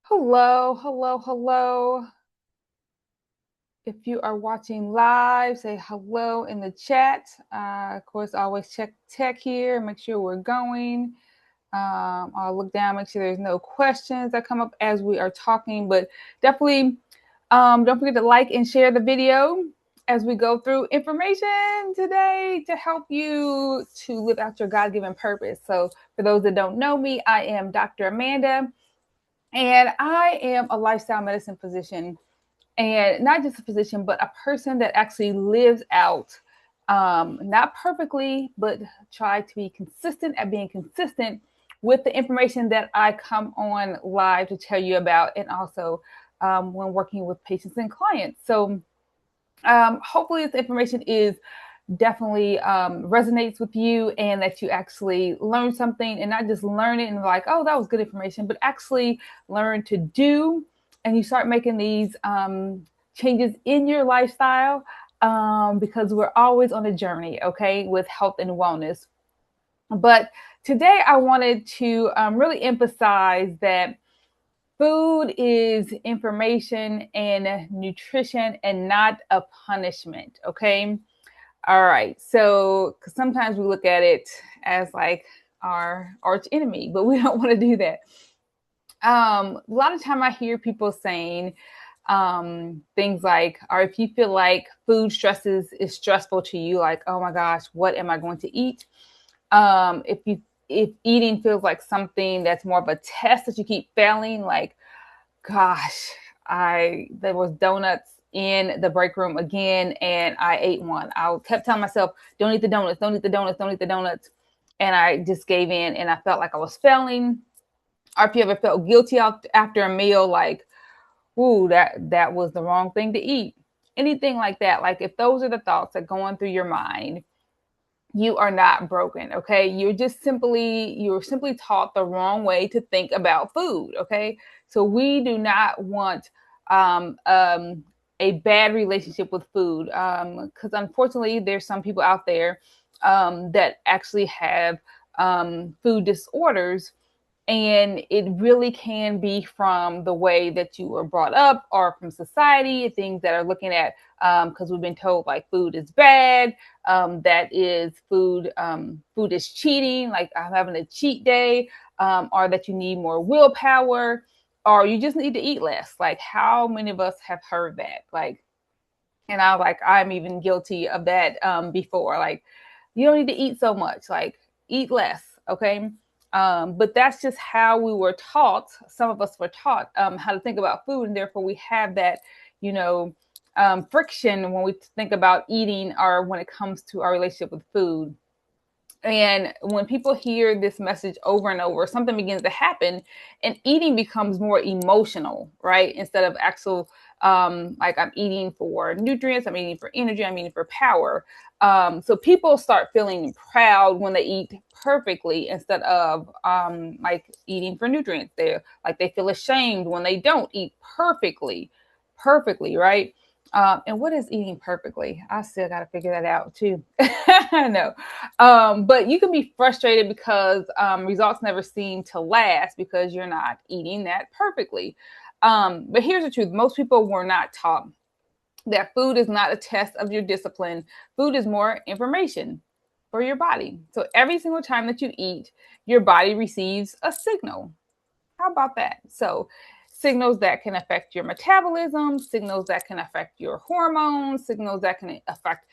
Hello, hello, hello. If you are watching live, say hello in the chat. Of course, always check tech here, make sure we're going. I'll look down, make sure there's no questions that come up as we are talking, but definitely don't forget to like and share the video as we go through information today to help you to live out your God-given purpose. So for those that don't know me, I am Dr. Amanda, and I am a lifestyle medicine physician, and not just a physician, but a person that actually lives out, not perfectly, but try to be consistent at being consistent with the information that I come on live to tell you about, and also when working with patients and clients. So hopefully this information is definitely resonates with you, and that you actually learn something, and not just learn it and like, oh, that was good information, but actually learn to do, and you start making these changes in your lifestyle, because we're always on a journey, okay, with health and wellness. But today I wanted to really emphasize that food is information and nutrition, and not a punishment, okay? All right. So, because sometimes we look at it as like our arch enemy, but we don't want to do that. A lot of time I hear people saying things like, or if you feel like food stresses is stressful to you, like, oh my gosh, what am I going to eat? If eating feels like something that's more of a test that you keep failing, like, gosh, I there was donuts in the break room again, and I ate one. I kept telling myself, don't eat the donuts, don't eat the donuts, don't eat the donuts. And I just gave in, and I felt like I was failing. Or if you ever felt guilty after a meal, like, ooh, that was the wrong thing to eat. Anything like that. Like, if those are the thoughts that go on through your mind, you are not broken, okay? You're simply taught the wrong way to think about food, okay? So we do not want a bad relationship with food, because unfortunately there's some people out there that actually have food disorders, and it really can be from the way that you were brought up, or from society, things that are looking at, because we've been told like food is bad, that is food is cheating, like I'm having a cheat day, or that you need more willpower, or you just need to eat less. Like, how many of us have heard that? Like, and I was like, I'm even guilty of that before. Like, you don't need to eat so much. Like, eat less, okay? But that's just how we were taught. Some of us were taught how to think about food, and therefore we have that, you know, friction when we think about eating, or when it comes to our relationship with food. And when people hear this message over and over, something begins to happen, and eating becomes more emotional, right? Instead of actual, like, I'm eating for nutrients, I'm eating for energy, I'm eating for power. So people start feeling proud when they eat perfectly, instead of like eating for nutrients. They feel ashamed when they don't eat perfectly, right? And what is eating perfectly? I still got to figure that out too. No, but you can be frustrated because results never seem to last, because you're not eating that perfectly. But here's the truth: most people were not taught that food is not a test of your discipline. Food is more information for your body. So every single time that you eat, your body receives a signal. How about that? So, signals that can affect your metabolism, signals that can affect your hormones, signals that can affect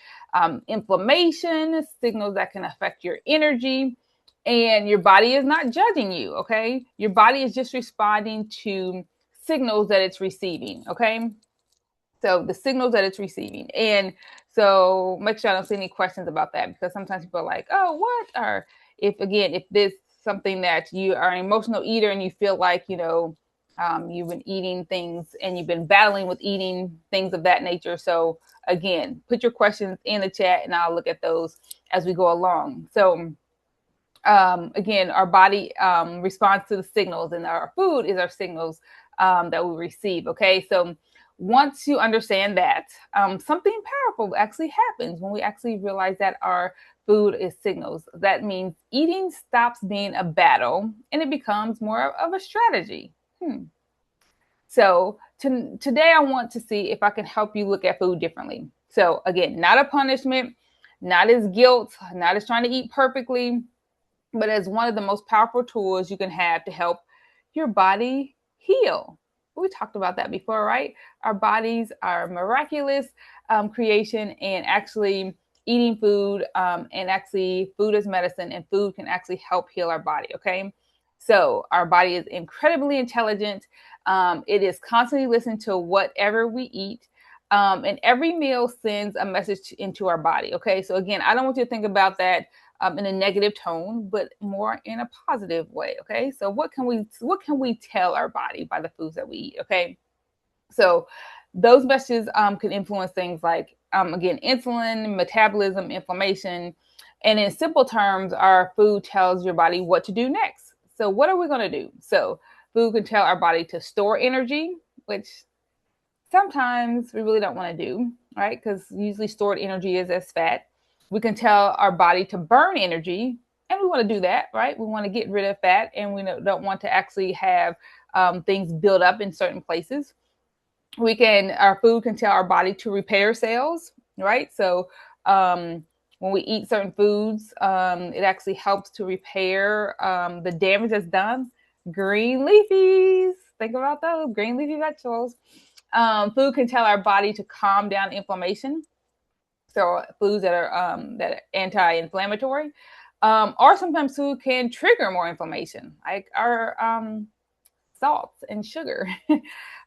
inflammation, signals that can affect your energy. And your body is not judging you, okay? Your body is just responding to signals that it's receiving, okay? So the signals that it's receiving. And so make sure I don't see any questions about that, because sometimes people are like, oh, what? Or if this something that you are an emotional eater, and you feel like, you've been eating things, and you've been battling with eating things of that nature. So again, put your questions in the chat, and I'll look at those as we go along. So again, our body responds to the signals, and our food is our signals that we receive. Okay, so once you understand that, something powerful actually happens when we actually realize that our food is signals. That means eating stops being a battle, and it becomes more of a strategy. Hmm. So today I want to see if I can help you look at food differently. So again, not a punishment, not as guilt, not as trying to eat perfectly, but as one of the most powerful tools you can have to help your body heal. We talked about that before, right? Our bodies are miraculous creation, and actually eating food and actually food is medicine, and food can actually help heal our body. Okay. So our body is incredibly intelligent. It is constantly listening to whatever we eat. And every meal sends a message into our body. Okay. So again, I don't want you to think about that in a negative tone, but more in a positive way. Okay, so what can we tell our body by the foods that we eat? Okay, so those messages can influence things like again insulin, metabolism, inflammation, and in simple terms, our food tells your body what to do next. So what are we going to do? So food can tell our body to store energy, which sometimes we really don't want to do, right? Because usually stored energy is as fat. We can tell our body to burn energy, and we want to do that, right? We want to get rid of fat, and we don't want to actually have things build up in certain places. Our food can tell our body to repair cells, right? So when we eat certain foods, it actually helps to repair the damage that's done. Green leafies, think about those green leafy vegetables. Food can tell our body to calm down inflammation. So foods that are anti-inflammatory, or sometimes food can trigger more inflammation, like our salts and sugar.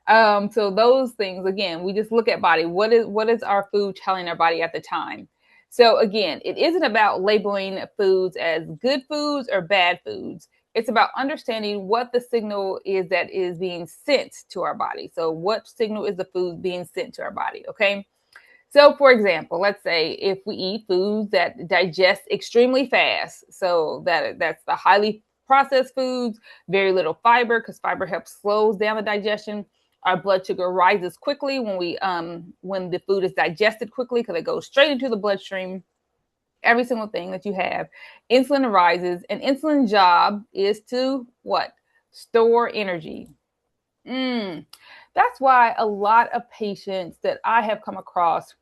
So those things, again, we just look at body. What is our food telling our body at the time? So again, it isn't about labeling foods as good foods or bad foods. It's about understanding what the signal is that is being sent to our body. So what signal is the food being sent to our body? Okay. So, for example, let's say if we eat foods that digest extremely fast, so that's the highly processed foods, very little fiber, because fiber helps slows down the digestion. Our blood sugar rises quickly when the food is digested quickly, because it goes straight into the bloodstream. Every single thing that you have, insulin rises, and insulin's job is to what? Store energy. Mm. That's why a lot of patients that I have come across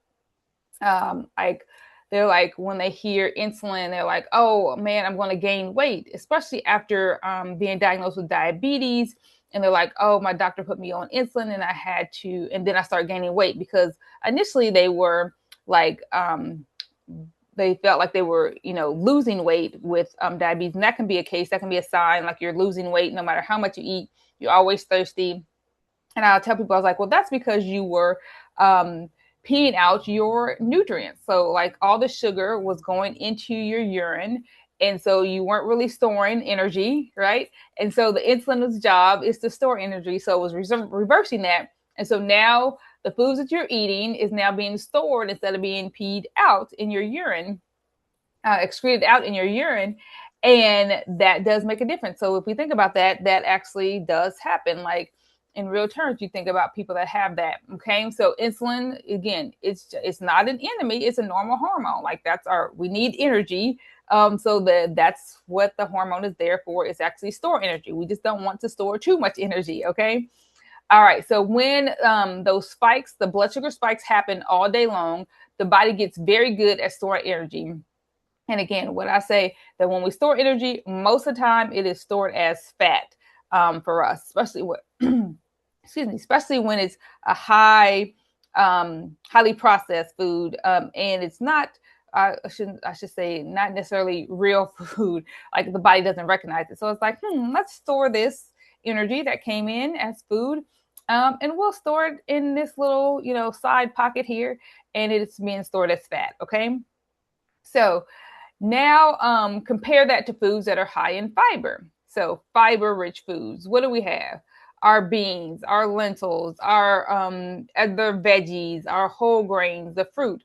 like they're like when they hear insulin, they're like, oh man, I'm going to gain weight, especially after being diagnosed with diabetes. And they're like, oh, my doctor put me on insulin and then I started gaining weight, because initially they were like they felt like they were losing weight with diabetes. And that can be a case, that can be a sign like you're losing weight no matter how much you eat. You're always thirsty. And I'll tell people, I was like, well, that's because you were peeing out your nutrients. So like all the sugar was going into your urine. And so you weren't really storing energy, right? And so the insulin's job is to store energy. So it was reversing that. And so now the foods that you're eating is now being stored instead of being peed out in your urine, excreted out in your urine. And that does make a difference. So if we think about that, that actually does happen. Like in real terms, you think about people that have that. Okay. So insulin, again, it's not an enemy. It's a normal hormone. Like we need energy. So that's what the hormone is there for. It's actually store energy. We just don't want to store too much energy. Okay. All right. So when those spikes, the blood sugar spikes happen all day long, the body gets very good at storing energy. And again, what I say that when we store energy, most of the time it is stored as fat for us, especially especially when it's a highly processed food, and it's not. I should say not necessarily real food. Like the body doesn't recognize it, so it's like, let's store this energy that came in as food, and we'll store it in this little side pocket here, and it's being stored as fat. Okay, so now, compare that to foods that are high in fiber. So fiber-rich foods. What do we have? Our beans, our lentils, our other veggies, our whole grains, the fruit.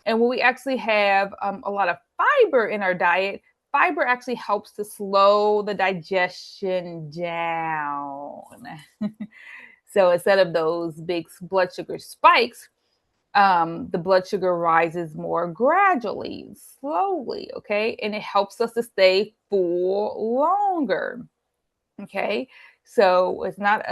And when we actually have a lot of fiber in our diet, fiber actually helps to slow the digestion down. So instead of those big blood sugar spikes, the blood sugar rises more gradually, slowly, okay? And it helps us to stay full longer, okay? So it's not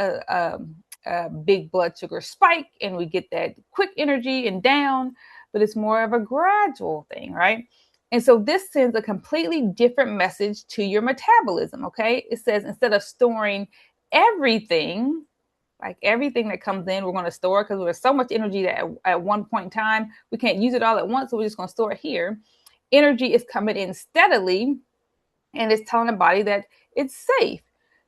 a big blood sugar spike and we get that quick energy and down, but it's more of a gradual thing, right? And so this sends a completely different message to your metabolism, okay? It says instead of storing everything, like everything that comes in, we're going to store because there's so much energy that at one point in time, we can't use it all at once, so we're just going to store it here. Energy is coming in steadily, and it's telling the body that it's safe.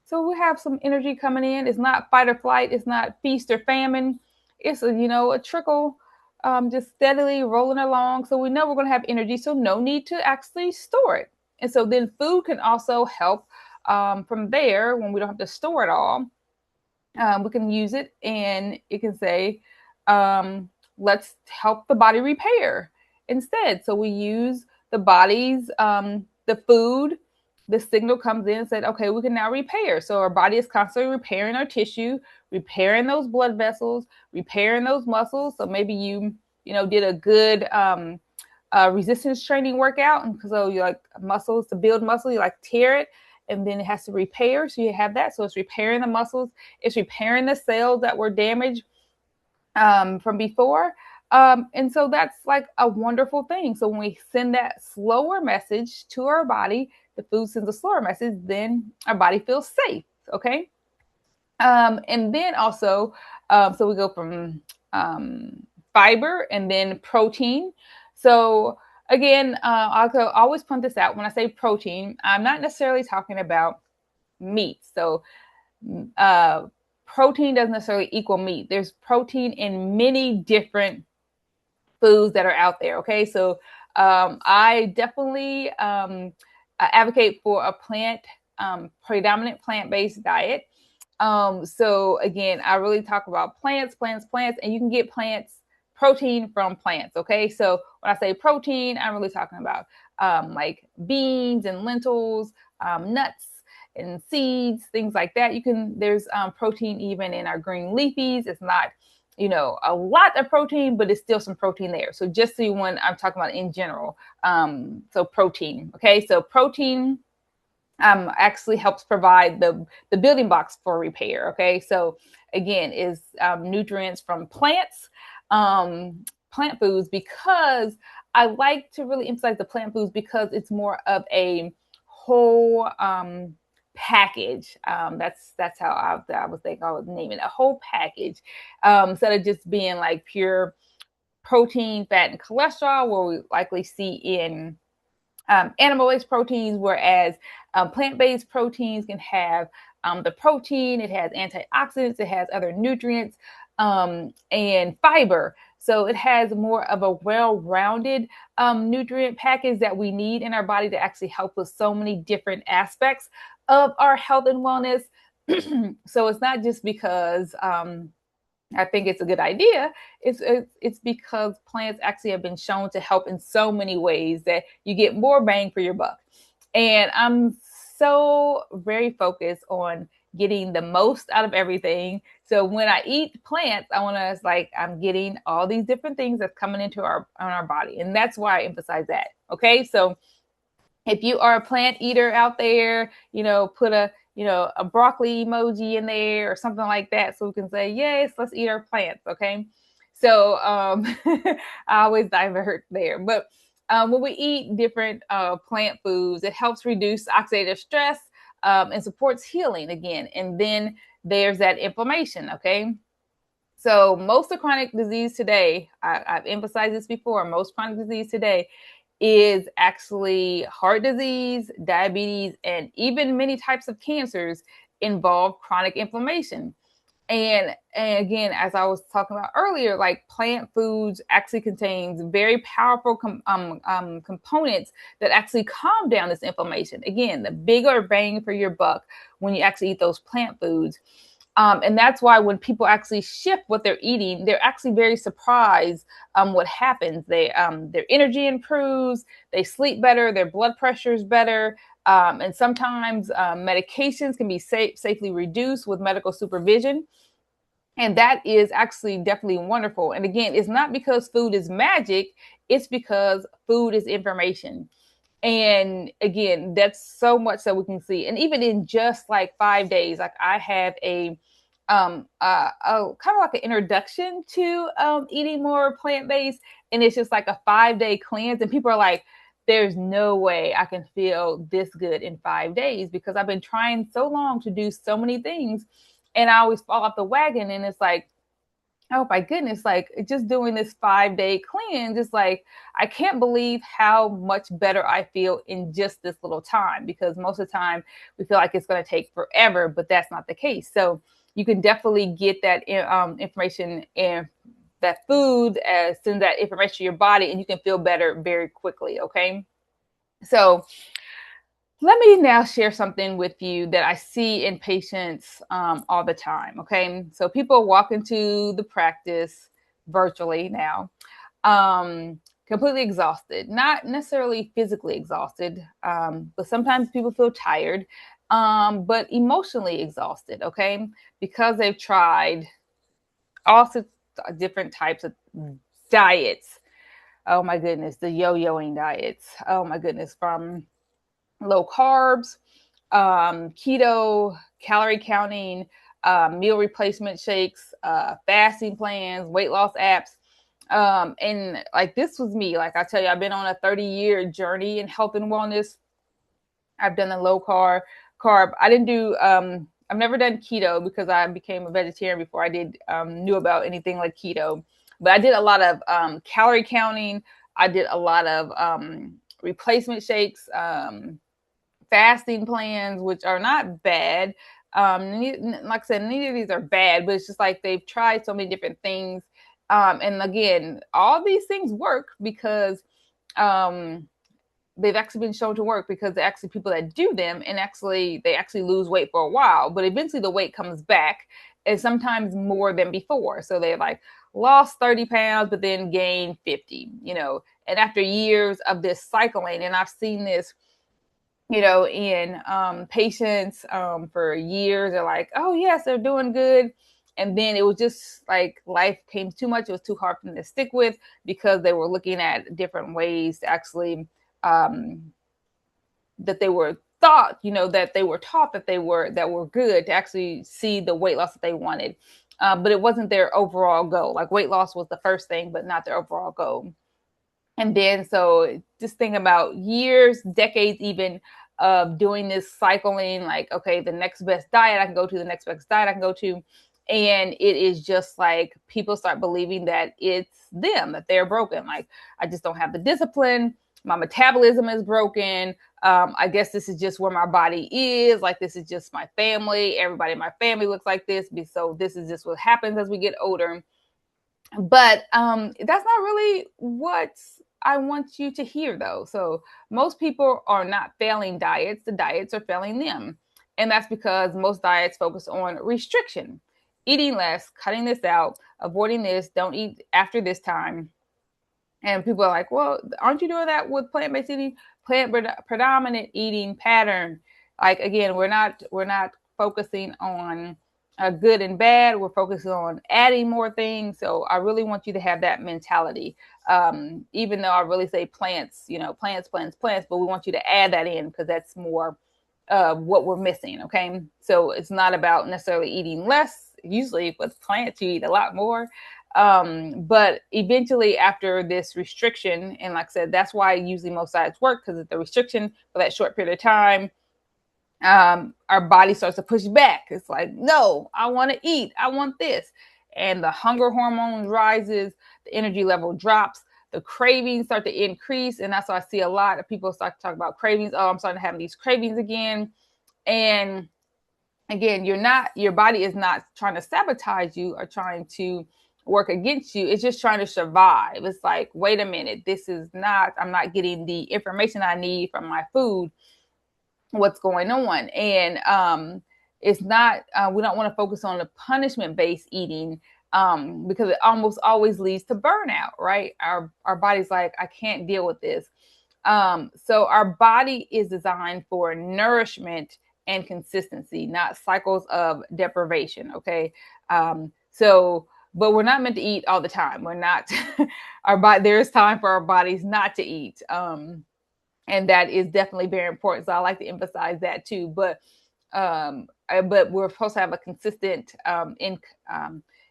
So we have some energy coming in. It's not fight or flight. It's not feast or famine. It's a trickle, just steadily rolling along. So we know we're going to have energy. So no need to actually store it. And so then food can also help from there when we don't have to store it all. We can use it, and it can say, let's help the body repair instead. So we use the body's the food. The signal comes in and said, okay, we can now repair. So our body is constantly repairing our tissue, repairing those blood vessels, repairing those muscles. So maybe you did a good resistance training workout, and so you like muscles to build muscle, you like tear it, and then it has to repair. So you have that. So it's repairing the muscles, it's repairing the cells that were damaged from before. And so that's like a wonderful thing. So when we send that slower message to our body, the food sends a slower message, then our body feels safe. Okay. And then also, so we go from fiber and then protein. So again, I'll always point this out. When I say protein, I'm not necessarily talking about meat. So protein doesn't necessarily equal meat. There's protein in many different foods that are out there. Okay, so I definitely advocate for a predominant plant-based diet. So again, I really talk about plants, and you can get protein from plants. Okay, so when I say protein, I'm really talking about like beans and lentils, nuts and seeds, things like that. There's protein even in our green leafies. It's not a lot of protein, but it's still some protein there. So just so when I'm talking about in general, so protein. Okay, so protein actually helps provide the building blocks for repair. Okay, so again, is nutrients from plants, plant foods, because I like to really emphasize the plant foods because it's more of a whole package. That's how I was thinking I was naming it, a whole package, instead of just being like pure protein, fat, and cholesterol, where we likely see in animal-based proteins, whereas plant-based proteins can have the protein, it has antioxidants, it has other nutrients, and fiber. So it has more of a well-rounded nutrient package that we need in our body to actually help with so many different aspects of our health and wellness. So it's not just because I think it's a good idea. It's because plants actually have been shown to help in so many ways that you get more bang for your buck. And I'm so very focused on getting the most out of everything. So when I eat plants, I want to like I'm getting all these different things that's coming into our body, and that's why I emphasize that. Okay, so if you are a plant eater out there, put a broccoli emoji in there or something like that, so we can say, yes, let's eat our plants. Okay. So I always divert there, but when we eat different plant foods, it helps reduce oxidative stress and supports healing again. And then there's that inflammation. Okay. So most of chronic disease today, I've emphasized this before, most chronic disease today is actually heart disease, diabetes, and even many types of cancers involve chronic inflammation. And again, as I was talking about earlier, like plant foods actually contains very powerful components that actually calm down this inflammation. Again, the bigger bang for your buck when you actually eat those plant foods. And that's why when people actually shift what they're eating, they're actually very surprised what happens. Their energy improves, they sleep better, their blood pressure is better, and sometimes medications can be safely reduced with medical supervision. And that is actually definitely wonderful. And again, it's not because food is magic, it's because food is information. And again, that's so much that we can see. And even in just like 5 days, like I have a kind of like an introduction to eating more plant-based, and it's just like a 5-day cleanse, and people are like, there's no way I can feel this good in 5 days because I've been trying so long to do so many things, and I always fall off the wagon. And it's like, oh my goodness, like just doing this 5-day cleanse, it's like I can't believe how much better I feel in just this little time, because most of the time we feel like it's going to take forever, but that's not the case. So you can definitely get that information in that food, send that information to your body, and you can feel better very quickly. Okay. So let me now share something with you that I see in patients all the time. Okay. So people walk into the practice virtually now, completely exhausted, not necessarily physically exhausted, but sometimes people feel tired, but emotionally exhausted. Okay. Because they've tried all sorts of different types of diets. Oh my goodness. The yo-yoing diets. Oh my goodness. From low carbs, keto, calorie counting, meal replacement shakes, fasting plans, weight loss apps. And like this was me. Like I tell you, I've been on a 30-year journey in health and wellness. I've done a low carb. I didn't do I've never done keto because I became a vegetarian before I did knew about anything like keto. But I did a lot of calorie counting. I did a lot of replacement shakes, fasting plans, which are not bad. Like I said, neither of these are bad, but it's just like they've tried so many different things. And again, all these things work because they've actually been shown to work, because they're actually people that do them, and they actually lose weight for a while, but eventually the weight comes back, and sometimes more than before. So they like lost 30 pounds, but then gained 50, and after years of this cycling, and I've seen this in patients for years. They're like, oh, yes, they're doing good. And then it was just like life came too much. It was too hard for them to stick with, because they were looking at different ways to actually, that they were thought, that they were taught that were good to actually see the weight loss that they wanted. But it wasn't their overall goal. Like weight loss was the first thing, but not their overall goal. And then, so just think about years, decades, even of doing this cycling, like, okay, the next best diet I can go to, the next best diet I can go to. And it is just like people start believing that it's them, that they're broken. Like, I just don't have the discipline. My metabolism is broken. I guess this is just where my body is. Like, this is just my family. Everybody in my family looks like this. So this is just what happens as we get older. But that's not really what I want you to hear, though. So most people are not failing diets. The diets are failing them. And that's because most diets focus on restriction, eating less, cutting this out, avoiding this, don't eat after this time. And people are like, well, aren't you doing that with plant-based eating, plant predominant eating pattern? Like, again, we're not focusing on good and bad. We're focusing on adding more things. So I really want you to have that mentality. Even though I really say plants, plants, but we want you to add that in, because that's more what we're missing. Okay. So it's not about necessarily eating less. Usually with plants, you eat a lot more. But eventually after this restriction, and like I said, that's why usually most diets work, because it's the restriction for that short period of time. Our body starts to push back. It's like, no, I want to eat. I want this. And the hunger hormone rises, the energy level drops, the cravings start to increase. And that's why I see a lot of people start to talk about cravings. Oh, I'm starting to have these cravings again. And again, your body is not trying to sabotage you or trying to work against you. It's just trying to survive. It's like, wait a minute, I'm not getting the information I need from my food. What's going on? And it's not, we don't want to focus on the punishment-based eating, because it almost always leads to burnout, right? Our body's like, I can't deal with this. So our body is designed for nourishment and consistency, not cycles of deprivation. Okay. But we're not meant to eat all the time. We're not, there's time for our bodies not to eat. And that is definitely very important. So I like to emphasize that too. But but we're supposed to have a consistent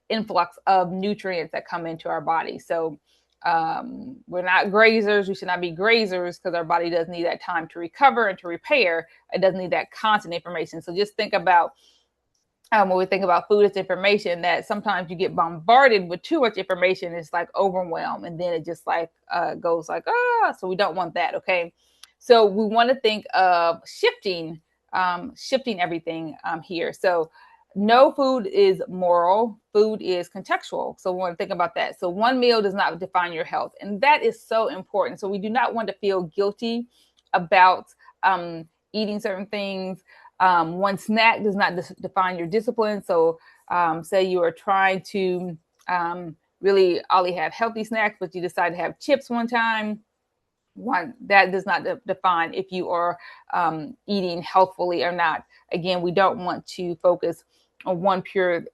influx of nutrients that come into our body. So we're not grazers. We should not be grazers because our body does need that time to recover and to repair. It doesn't need that constant information. So just think about when we think about food as information, that sometimes you get bombarded with too much information. It's like overwhelm, and then it just like goes like, so we don't want that. Okay. So we want to think of shifting everything here. So no food is moral. Food is contextual. So we want to think about that. So one meal does not define your health. And that is so important. So we do not want to feel guilty about eating certain things. One snack does not define your discipline. So say you are trying to really only have healthy snacks, but you decide to have chips one time. That does not define if you are eating healthfully or not. Again, we don't want to focus on one pure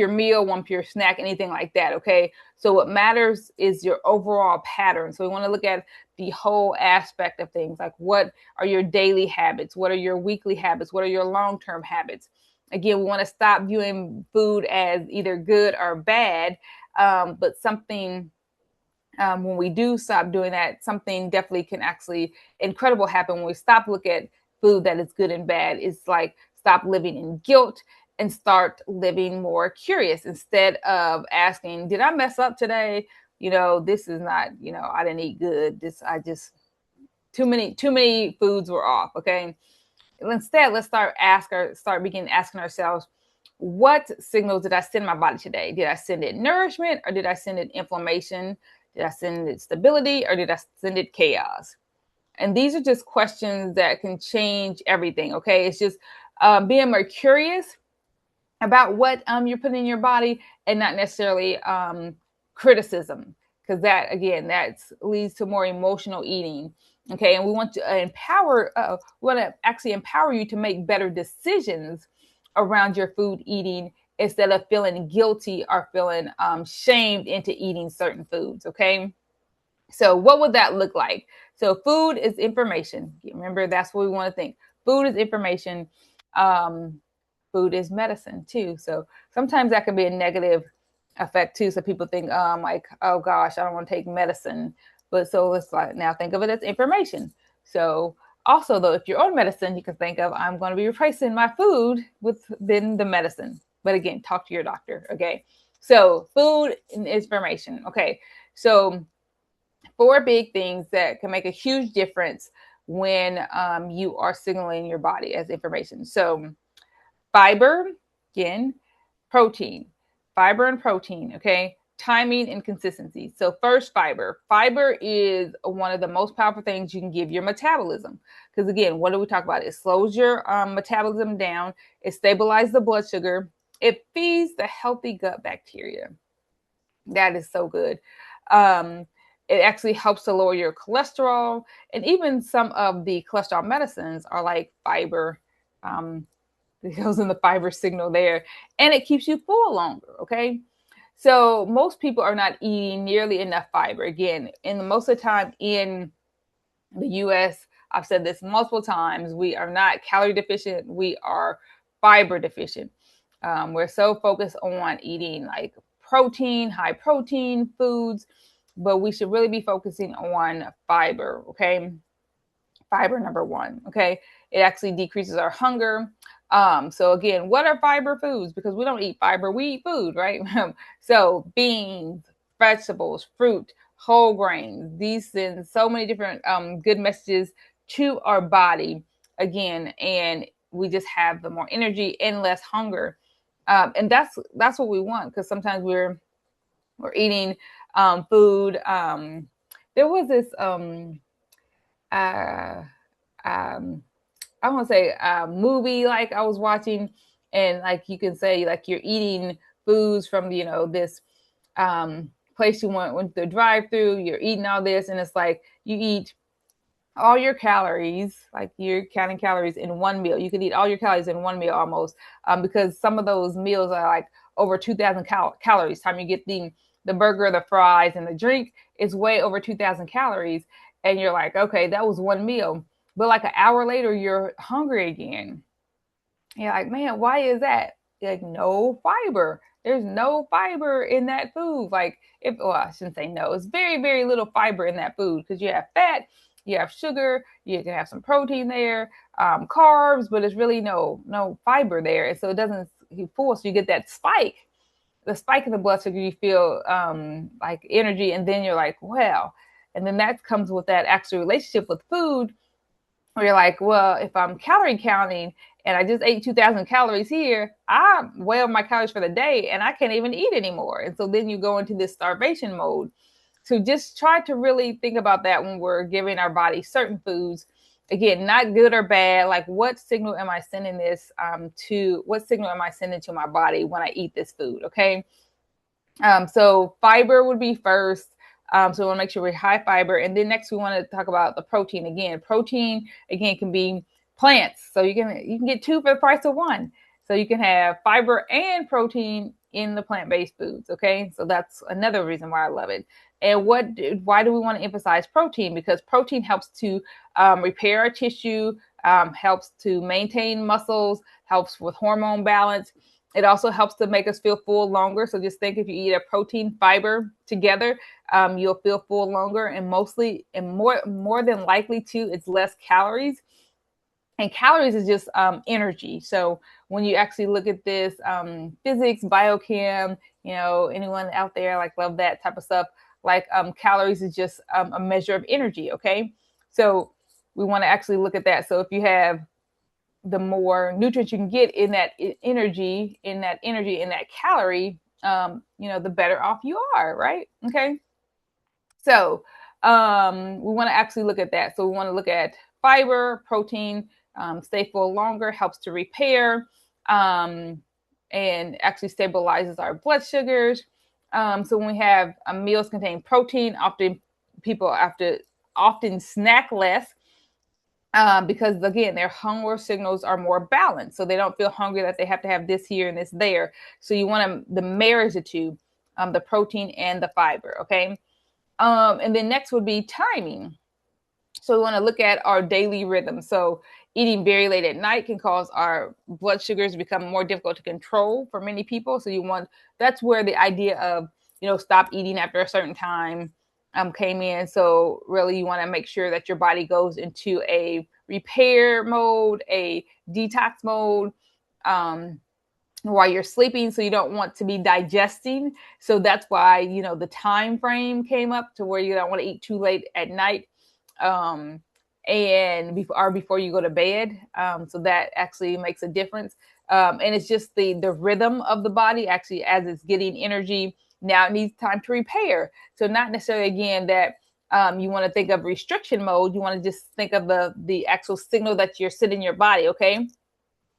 meal, one pure snack, anything like that. Okay. So what matters is your overall pattern. So we want to look at the whole aspect of things, like what are your daily habits? What are your weekly habits? What are your long-term habits? Again, we want to stop viewing food as either good or bad, but something when we do stop doing that, something definitely can actually incredible happen when we stop looking at food that is good and bad. It's like stop living in guilt and start living more curious instead of asking, did I mess up today? This is not, I didn't eat good. Too many foods were off. Okay. Instead, let's start begin asking ourselves, what signals did I send my body today? Did I send it nourishment, or did I send it inflammation? Did I send it stability, or did I send it chaos? And these are just questions that can change everything. Okay. It's just being more curious about what you're putting in your body, and not necessarily criticism, because that leads to more emotional eating. Okay. And we want to actually empower you to make better decisions around your food eating, instead of feeling guilty or feeling shamed into eating certain foods. Okay. So what would that look like? So food is information. Remember, that's what we want to think. Food is information. Food is medicine too. So sometimes that can be a negative effect too. So people think, like, oh gosh, I don't want to take medicine. But so let's now think of it as information. So also though, if you're on medicine, you can think of, I'm going to be replacing my food with then the medicine. But again, talk to your doctor. Okay. So food and information. Okay. So 4 big things that can make a huge difference when you are signaling your body as information. So fiber, again, protein, fiber and protein, okay? Timing and consistency. So first, fiber. Fiber is one of the most powerful things you can give your metabolism. Because again, what do we talk about? It slows your metabolism down. It stabilizes the blood sugar. It feeds the healthy gut bacteria. That is so good. It actually helps to lower your cholesterol. And even some of the cholesterol medicines are like fiber. It goes in the fiber signal there, and it keeps you full longer. Okay. So most people are not eating nearly enough fiber. Again, most of the time in the US, I've said this multiple times, we are not calorie deficient. We are fiber deficient. We're so focused on eating like high protein foods, but we should really be focusing on fiber. Okay. Fiber, number 1. Okay. It actually decreases our hunger. So again, what are fiber foods? Because we don't eat fiber, we eat food, right? So beans, vegetables, fruit, whole grains, these send so many different good messages to our body again, and we just have the more energy and less hunger. And that's what we want, because sometimes we're eating food. There was this uh, um, I want to say movie like I was watching, and like you can say like you're eating foods from this place you went to drive through. You're eating all this, and it's like you eat all your calories, like you're counting calories in one meal. You could eat all your calories in one meal almost, because some of those meals are like over 2,000 calories. Time you get the burger, the fries, and the drink is way over 2,000 calories, and you're like, okay, that was one meal. But like an hour later, you're hungry again. You're like, man, why is that? You're like, no fiber. There's no fiber in that food. Like, if, well, I shouldn't say no. It's very, very little fiber in that food because you have fat, you have sugar, you can have some protein there, carbs, but it's really no fiber there. And so it doesn't you full. So you get that spike, the spike in the blood sugar. You feel like energy, and then you're like, well, and then that comes with that actual relationship with food where you're like, well, if I'm calorie counting and I just ate 2,000 calories here, I'm way over my calories for the day and I can't even eat anymore. And so then you go into this starvation mode. So just try to really think about that when we're giving our body certain foods. Again, not good or bad. Like, what signal am I sending this to? What signal am I sending to my body when I eat this food? Okay. So fiber would be first. So we want to make sure we're high fiber. And then next we want to talk about the protein again. Protein again can be plants. So you can get two for the price of one. So you can have fiber and protein in the plant-based foods. Okay. So that's another reason why I love it. And why do we want to emphasize protein? Because protein helps to repair our tissue, helps to maintain muscles, helps with hormone balance. It also helps to make us feel full longer. So just think if you eat a protein fiber together, you'll feel full longer, and more than likely too, it's less calories. And calories is just energy. So when you actually look at this physics, biochem, anyone out there like love that type of stuff, like calories is just a measure of energy. Okay, so we want to actually look at that. So if you have the more nutrients you can get in that energy, in that calorie, the better off you are, right? Okay. So we want to actually look at that. So we want to look at fiber, protein, stay full longer, helps to repair, and actually stabilizes our blood sugars. So when we have meals contain protein, often people often snack less because again, their hunger signals are more balanced. So they don't feel hungry that they have to have this here and this there. So you want to the marriage the two, the protein and the fiber. Okay. And then next would be timing. So we want to look at our daily rhythm. So eating very late at night can cause our blood sugars to become more difficult to control for many people. So that's where the idea of, stop eating after a certain time came in. So really you want to make sure that your body goes into a repair mode, a detox mode, while you're sleeping, so you don't want to be digesting. So that's why the time frame came up to where you don't want to eat too late at night, and before you go to bed. So that actually makes a difference, and it's just the rhythm of the body actually as it's getting energy. Now it needs time to repair. So not necessarily again that you want to think of restriction mode. You want to just think of the actual signal that you're sending your body. Okay.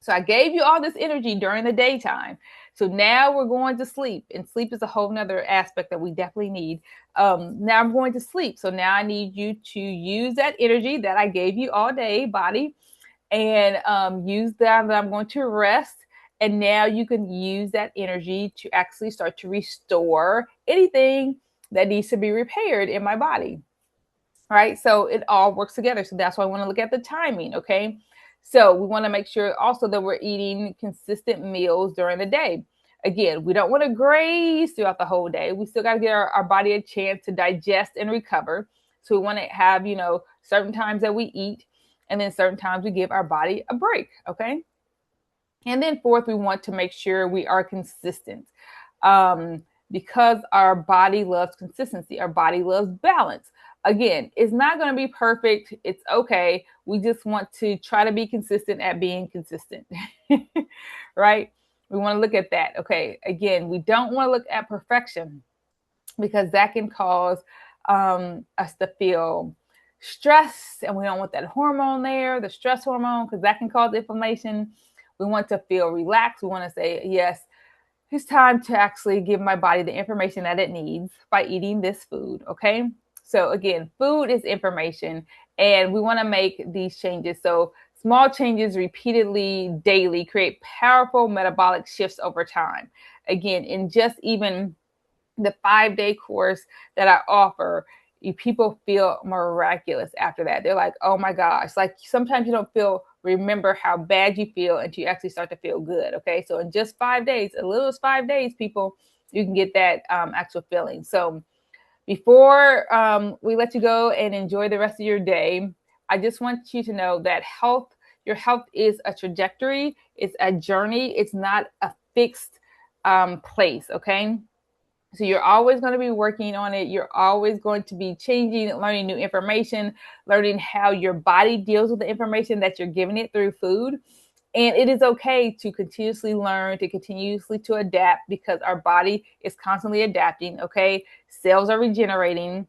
So I gave you all this energy during the daytime. So now we're going to sleep, and sleep is a whole nother aspect that we definitely need. Now I'm going to sleep. So now I need you to use that energy that I gave you all day, body, and use that I'm going to rest. And now you can use that energy to actually start to restore anything that needs to be repaired in my body. Right. So it all works together. So that's why I want to look at the timing. Okay. So we want to make sure also that we're eating consistent meals during the day. Again, we don't want to graze throughout the whole day. We still got to give our body a chance to digest and recover. So we want to have, certain times that we eat, and then certain times we give our body a break. Okay. And then fourth, we want to make sure we are consistent. Because our body loves consistency. Our body loves balance. Again, it's not going to be perfect. It's okay. We just want to try to be consistent at being consistent, right? We want to look at that. Okay. Again, we don't want to look at perfection because that can cause us to feel stressed, and we don't want that hormone there, the stress hormone, because that can cause inflammation. We want to feel relaxed. We want to say, yes, it's time to actually give my body the information that it needs by eating this food. Okay. So again, food is information, and we want to make these changes. So small changes repeatedly daily create powerful metabolic shifts over time. Again, in just even the 5-day course that I offer, people feel miraculous after that. They're like, oh my gosh, like sometimes you don't feel remember how bad you feel until you actually start to feel good. Okay. So in just 5 days, as little as 5 days, people, you can get that actual feeling. So before we let you go and enjoy the rest of your day, I just want you to know that your health is a trajectory, it's a journey, it's not a fixed place, okay? So you're always going to be working on it. You're always going to be changing, learning new information, learning how your body deals with the information that you're giving it through food. And it is okay to continuously learn, to continuously to adapt, because our body is constantly adapting. Okay. Cells are regenerating.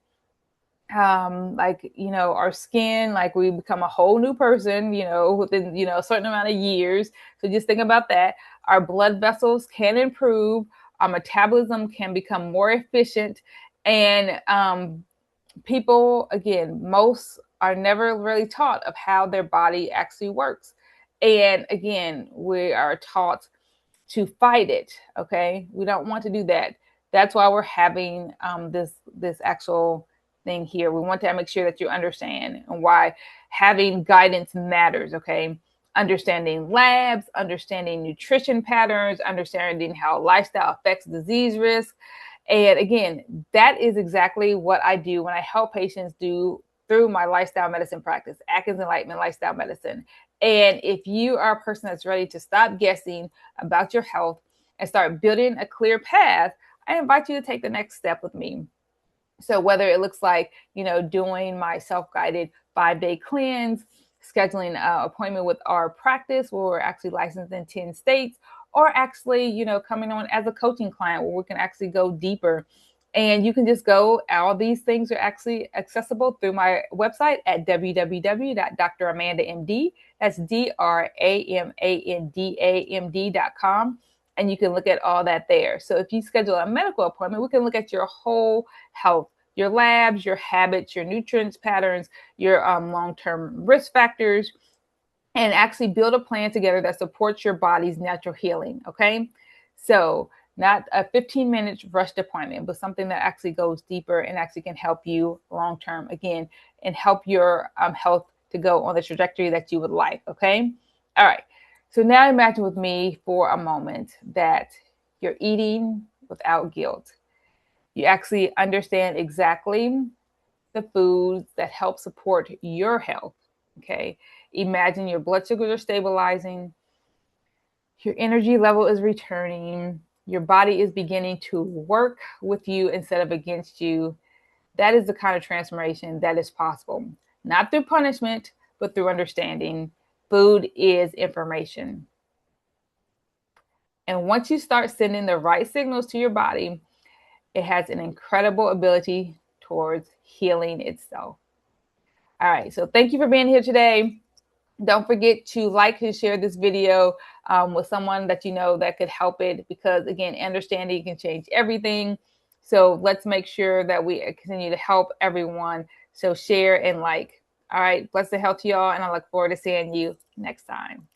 Like, our skin, like we become a whole new person, within, a certain amount of years. So just think about that. Our blood vessels can improve. Our metabolism can become more efficient. And people, again, most are never really taught of how their body actually works. And again, we are taught to fight it. Okay, we don't want to do that. That's why we're having this actual thing here. We want to make sure that you understand and why having guidance matters. Okay, understanding labs, understanding nutrition patterns, understanding how lifestyle affects disease risk. And again, that is exactly what I do when I help patients do through my lifestyle medicine practice, Atkins Enlightenment Lifestyle Medicine. And if you are a person that's ready to stop guessing about your health and start building a clear path, I invite you to take the next step with me. So whether it looks like, doing my self-guided 5-day cleanse, scheduling an appointment with our practice where we're actually licensed in 10 states, or actually, coming on as a coaching client where we can actually go deeper. And you can just go, all these things are actually accessible through my website at www.dramandamd. That's DRAMANDAMD.com. And you can look at all that there. So if you schedule a medical appointment, we can look at your whole health, your labs, your habits, your nutrients patterns, your long-term risk factors, and actually build a plan together that supports your body's natural healing. Okay. So not a 15-minute rushed appointment, but something that actually goes deeper and actually can help you long-term again, and help your health to go on the trajectory that you would like. Okay. All right. So now imagine with me for a moment that you're eating without guilt. You actually understand exactly the foods that help support your health. Okay. Imagine your blood sugars are stabilizing, your energy level is returning, your body is beginning to work with you instead of against you. That is the kind of transformation that is possible, not through punishment, but through understanding. Food is information. And once you start sending the right signals to your body, it has an incredible ability towards healing itself. All right. So thank you for being here today. Don't forget to like and share this video with someone that you know that could help it, because again, understanding can change everything. So let's make sure that we continue to help everyone. So share and like. All right. Bless the health to y'all. And I look forward to seeing you next time.